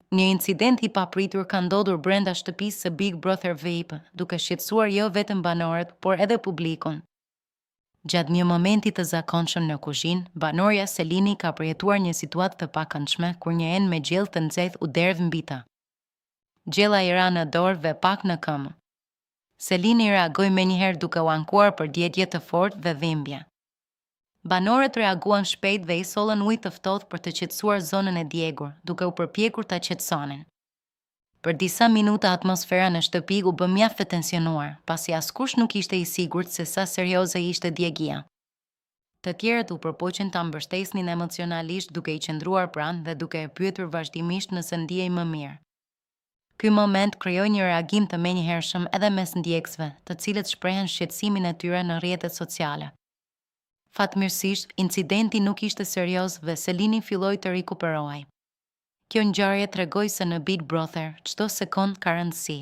Një incident i papritur ka ndodhur brenda shtëpisë së Big Brother VIP, duke shqetësuar jo vetëm banorët, por edhe publikun. Gjatë një momenti të zakonshëm në kuzhinë, banorja Selini ka përjetuar një situatë të pakëndshme kur një enë me gjellë të nxehtë u derdh mbi të. Gjella i ra në dorë dhe pak në këmbë. Selini reagoi menjëherë duke u ankuar për djegje të fortë dhe dhimbje. Banorët reaguan shpejt dhe i sollën ujë të ftohtë për të qetësuar zonën e djegur, duke u përpjekur ta qetësonin. Për disa minuta atmosfera në shtëpi u bë mjaft e tensionuar, pasi askush nuk ishte i sigurt se sa serioze ishte djegia. Të tjerët u përpoqën ta mbështesnin emocionalisht duke i qëndruar pranë dhe duke e pyetur vazhdimisht nëse ndihej më mirë. Ky moment krijoi një reagim të menjëhershëm edhe mes ndjekësve, të cilët shprehen shqetësimin e tyre në rrjetet sociale. Fatmirësisht, incidenti nuk ishte serioz dhe Selini filloi të rikuperohej. Kjo ngjarje tregoi se në Big Brother çdo sekond ka rëndësi.